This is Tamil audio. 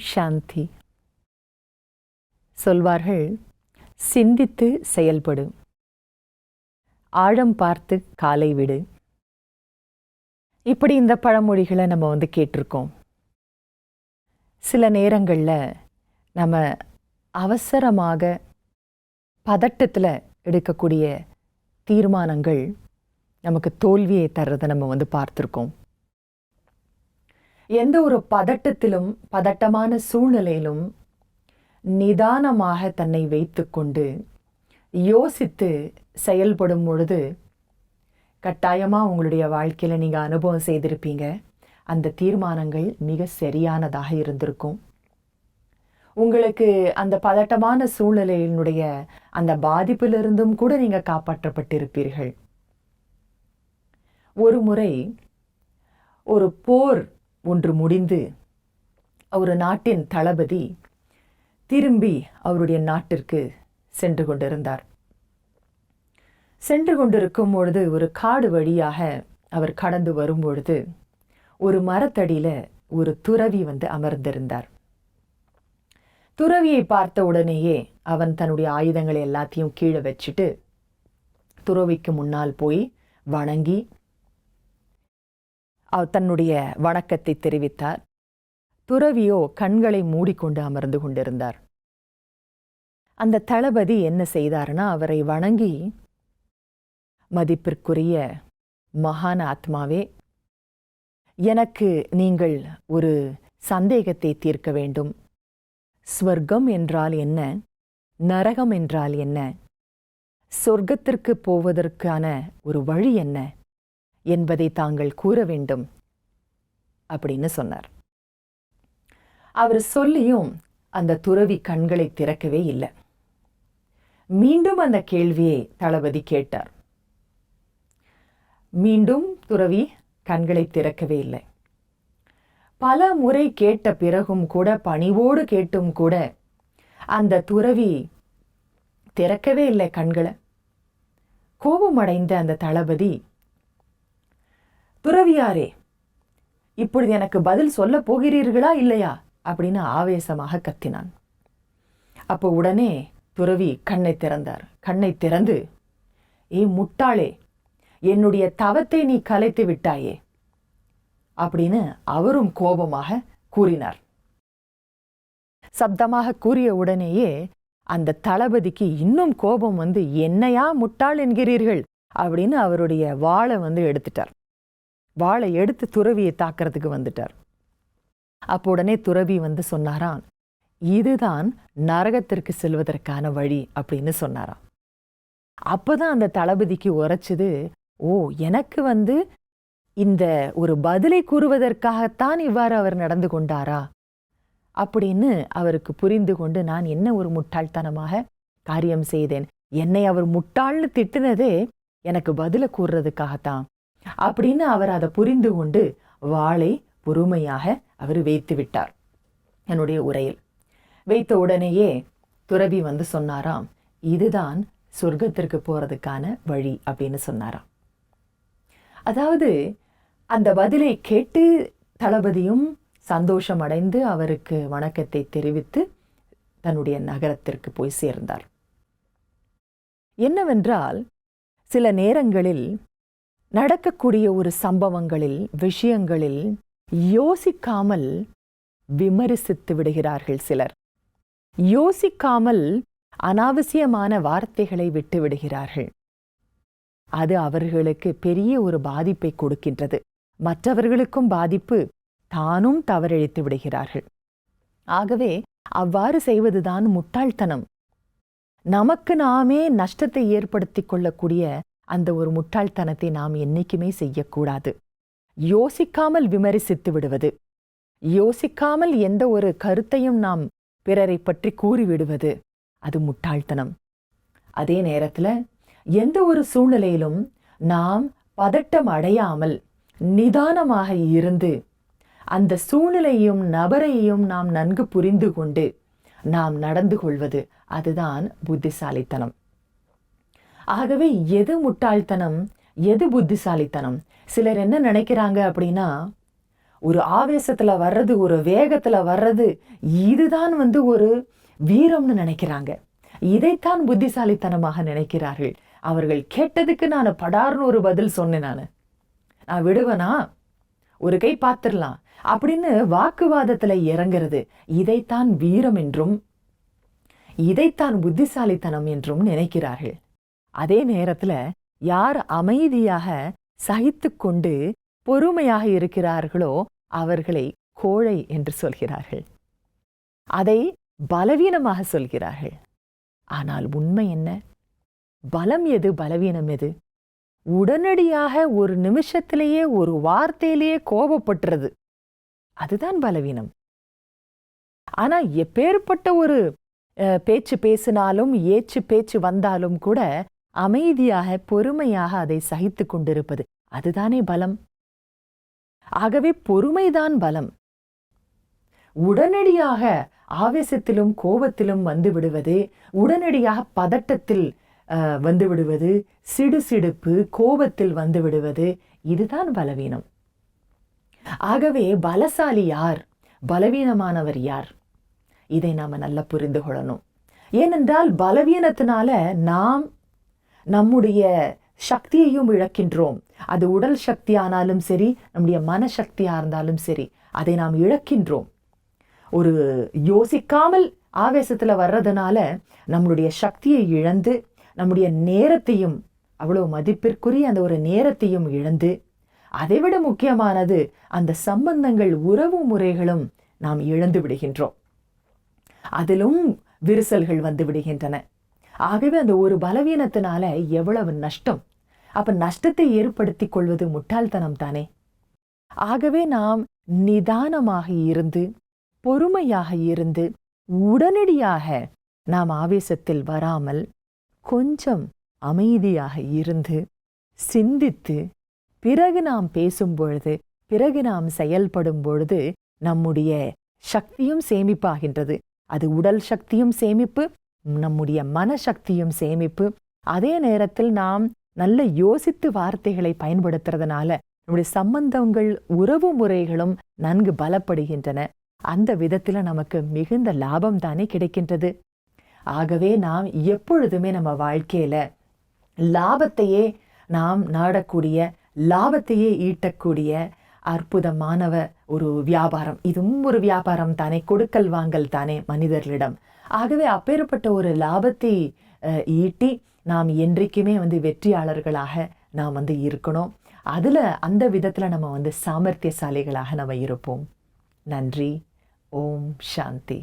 சாந்தி. சொல்வார்கள், சிந்தித்து செயல்படு, ஆழம் பார்த்து காலை விடு. இப்படி இந்த பழமொழிகளை நம்ம கேட்டிருக்கோம். சில நேரங்களில் நம்ம அவசரமாக பதட்டத்தில் எடுக்கக்கூடிய தீர்மானங்கள் நமக்கு தோல்வியை தர்றதை நம்ம பார்த்துருக்கோம். எந்த ஒரு பதட்டத்திலும் பதட்டமான சூழ்நிலையிலும் நிதானமாக தன்னை வைத்து கொண்டு யோசித்து செயல்படும் பொழுது கட்டாயமாக உங்களுடைய வாழ்க்கையில் நீங்கள் அனுபவம் செய்திருப்பீங்க. அந்த தீர்மானங்கள் மிக சரியானதாக இருந்திருக்கும். உங்களுக்கு அந்த பதட்டமான சூழ்நிலையினுடைய அந்த பாதிப்பிலிருந்தும் கூட நீங்கள் காப்பாற்றப்பட்டிருப்பீர்கள். ஒரு முறை ஒரு போர் ஒன்று முடிந்து ஒரு நாட்டின் தளபதி திரும்பி அவருடைய நாட்டிற்கு சென்று கொண்டிருந்தார். சென்று கொண்டிருக்கும் பொழுது ஒரு காடு வழியாக அவர் கடந்து வரும்பொழுது ஒரு மரத்தடியில் ஒரு துறவி அமர்ந்திருந்தார். துறவியை பார்த்த உடனேயே அவன் தன்னுடைய ஆயுதங்களை எல்லாத்தையும் கீழே வச்சுட்டு துறவிக்கு முன்னால் போய் வணங்கி தன்னுடைய வணக்கத்தை தெரிவித்தார். துறவியோ கண்களை மூடிக்கொண்டு அமர்ந்து கொண்டிருந்தார். அந்த தளபதி என்ன செய்தார்னா, அவரை வணங்கி, மதிப்பிற்குரிய மகான் ஆத்மாவே, எனக்கு நீங்கள் ஒரு சந்தேகத்தை தீர்க்க வேண்டும். ஸ்வர்க்கம் என்றால் என்ன, நரகம் என்றால் என்ன, சொர்க்கத்திற்கு போவதற்கான ஒரு வழி என்ன என்பதை தாங்கள் கூற வேண்டும் அப்படின்னு சொன்னார். அவர் சொல்லியும் அந்த துறவி கண்களை திறக்கவே இல்லை. மீண்டும் அந்த கேள்வியை தளபதி கேட்டார். மீண்டும் துறவி கண்களை திறக்கவே இல்லை. பல முறை கேட்ட பிறகும் கூட, பணிவோடு கேட்டும் கூட அந்த துறவி திறக்கவே இல்லை கண்களை. கோபமடைந்த அந்த தளபதி, துறவியாரே, இப்பொழுது எனக்கு பதில் சொல்ல போகிறீர்களா இல்லையா அப்படின்னு ஆவேசமாக கத்தினான். அப்போ உடனே துறவி கண்ணை திறந்தார். கண்ணை திறந்து, ஏ முட்டாளே, என்னுடைய தவத்தை நீ கலைத்து விட்டாயே அப்படின்னு அவரும் கோபமாக கூறினார். சப்தமாக கூறிய உடனேயே அந்த தளபதிக்கு இன்னும் கோபம் என்னையா முட்டாள் என்கிறீர்கள் அப்படின்னு அவருடைய வாளை எடுத்துட்டார். வாளை எடுத்து துறவியை தாக்கிறதுக்கு வந்துட்டார். அப்போ உடனே துறவி சொன்னாராம், இதுதான் நரகத்திற்கு செல்வதற்கான வழி அப்படின்னு சொன்னாராம். அப்பதான் அந்த தளபதிக்கு உரைச்சது, ஓ, எனக்கு இந்த ஒரு பதிலை கூறுவதற்காகத்தான் இவ்வாறு அவர் நடந்து கொண்டாரா அப்படின்னு அவருக்கு புரிந்து கொண்டு, நான் என்ன ஒரு முட்டாள்தனமாக காரியம் செய்தேன், என்னை அவர் முட்டாள்னு திட்டுனதே எனக்கு பதிலை கூறுறதுக்காகத்தான் அப்படின்னு அவர் அதை புரிந்து கொண்டு வாளை பொறுமையாக அவர் வைத்து விட்டார். என்னுடைய உரையில் வைத்த உடனேயே துறவி சொன்னாராம், இதுதான் சொர்க்கத்திற்கு போறதுக்கான வழி அப்படின்னு சொன்னாராம். அதாவது அந்த பதிலை கேட்டு தளபதியும் சந்தோஷம் அடைந்து அவருக்கு வணக்கத்தை தெரிவித்து தன்னுடைய நகரத்திற்கு போய் சேர்ந்தார். என்னவென்றால், சில நேரங்களில் நடக்கக்கூடிய ஒரு சம்பவங்களில், விஷயங்களில் யோசிக்காமல் விமர்சித்து விடுகிறார்கள் சிலர். யோசிக்காமல் அனாவசியமான வார்த்தைகளை விட்டு விடுகிறார்கள். அது அவர்களுக்கு பெரிய ஒரு பாதிப்பை கொடுக்கின்றது. மற்றவர்களுக்கும் பாதிப்பு, தானும் தவறிழைத்து விடுகிறார்கள். ஆகவே அவ்வாறு செய்வதுதான் முட்டாள்தனம். நமக்கு நாமே நஷ்டத்தை ஏற்படுத்தி கொள்ளக்கூடிய அந்த ஒரு முட்டாள்தனத்தை நாம் என்னைக்குமே செய்யக்கூடாது. யோசிக்காமல் விமர்சித்து விடுவது, யோசிக்காமல் எந்த ஒரு கருத்தையும் நாம் பிறரை பற்றி கூறிவிடுவது, அது முட்டாள்தனம். அதே நேரத்தில் எந்த ஒரு சூழ்நிலையிலும் நாம் பதட்டம் அடையாமல் நிதானமாக இருந்து அந்த சூழ்நிலையும் நபரையும் நாம் நன்கு புரிந்து கொண்டு நாம் நடந்து கொள்வது, அதுதான் புத்திசாலித்தனம். ஆகவே எது முட்டாள்தனம், எது புத்திசாலித்தனம்? சிலர் என்ன நினைக்கிறாங்க அப்படின்னா, ஒரு ஆவேசத்துல வர்றது, ஒரு வேகத்துல வர்றது, இதுதான் ஒரு வீரம்னு நினைக்கிறாங்க. இதைத்தான் புத்திசாலித்தனமாக நினைக்கிறார்கள். அவர்கள் கேட்டதுக்கு நான் படார்னு ஒரு பதில் சொன்னேன். நான் விடுவேனா, ஒரு கை பார்த்துடலாம் அப்படின்னு வாக்குவாதத்துல இறங்கிறது, இதைத்தான் வீரம் என்றும் இதைத்தான் புத்திசாலித்தனம் என்றும் நினைக்கிறார்கள். அதே நேரத்துல யார் அமைதியாக சகித்து கொண்டு பொறுமையாக இருக்கிறார்களோ அவர்களை கோழை என்று சொல்கிறார்கள். அதை பலவீனமாக சொல்கிறார்கள். ஆனால் உண்மை என்ன? பலம் எது, பலவீனம் எது? உடனடியாக ஒரு நிமிஷத்திலேயே, ஒரு வார்த்தையிலேயே கோபப்பட்டுறது, அதுதான் பலவீனம். ஆனா எப்பேற்பட்ட ஒரு பேச்சு பேசினாலும், ஏச்சு பேச்சு வந்தாலும் கூட அமைதியாக பொறுமையாக அதை சகித்து கொண்டிருப்பது, அதுதானே பலம். ஆகவே பொறுமைதான் பலம். உடனடியாக ஆவேசத்திலும் கோபத்திலும் வந்து விடுவது, உடனடியாக பதட்டத்தில் வந்து விடுவது, சிடுசிடுப்பு கோபத்தில் வந்து விடுவது, இதுதான் பலவீனம். ஆகவே பலசாலி யார், பலவீனமானவர் யார், இதை நாம நல்லா புரிந்து கொள்ளணும். ஏனென்றால் பலவீனத்தினால நாம் நம்முடைய சக்தியையும் இழக்கின்றோம். அது உடல் சக்தியானாலும் சரி, நம்முடைய மனசக்தியா இருந்தாலும் சரி, அதை நாம் இழக்கின்றோம். ஒரு யோசிக்காமல் ஆவேசத்துல வர்றதுனால நம்மளுடைய சக்தியை இழந்து, நம்முடைய நேரத்தையும், அவ்வளவு மதிப்பிற்குரிய அந்த ஒரு நேரத்தையும் இழந்து, அதைவிட முக்கியமானது அந்த சம்பந்தங்கள், உறவு முறைகளும் நாம் இழந்து விடுகின்றோம். அதிலும் விரிசல்கள் வந்து விடுகின்றன. ஆகவே அந்த ஒரு பலவீனத்தினால எவ்வளவு நஷ்டம். அப்ப நஷ்டத்தை ஏற்படுத்தி கொள்வது முட்டாள்தனம் தானே. ஆகவே நாம் நிதானமாக இருந்து, பொறுமையாக இருந்து, உடனடியாக நாம் ஆவேசத்தில் வராமல் கொஞ்சம் அமைதியாக இருந்து சிந்தித்து, பிறகு நாம் பேசும் பொழுது, பிறகு நாம் செயல்படும் பொழுது நம்முடைய சக்தியும் சேமிப்பாகின்றது. அது உடல் சக்தியும் சேமிப்பு, நம்முடைய மனசக்தியும் சேமிப்பு. அதே நேரத்தில் நாம் நல்ல யோசித்து வார்த்தைகளை பயன்படுத்துறதுனால நம்முடைய சம்பந்தங்கள், உறவு முறைகளும் நன்கு பலப்படுகின்றன. அந்த விதத்துல நமக்கு மிகுந்த லாபம் தானே கிடைக்கின்றது. ஆகவே நாம் எப்பொழுதுமே நம்ம வாழ்க்கையில லாபத்தையே நாம் நாடக்கூடிய, லாபத்தையே ஈட்டக்கூடிய அற்புதமானவ ஒரு வியாபாரம். இதுவும் ஒரு வியாபாரம் தானே, கொடுக்கல் வாங்கல் தானே மனிதர்களிடம். ஆகவே அப்பேற்பட்ட ஒரு லாபத்தை ஈட்டி நாம் என்றைக்குமே வெற்றியாளர்களாக நாம் இருக்கணும். அதுல அந்த விதத்துல நம்ம சாமர்த்தியசாலிகளாக நம்ம இருப்போம். நன்றி. ஓம் சாந்தி.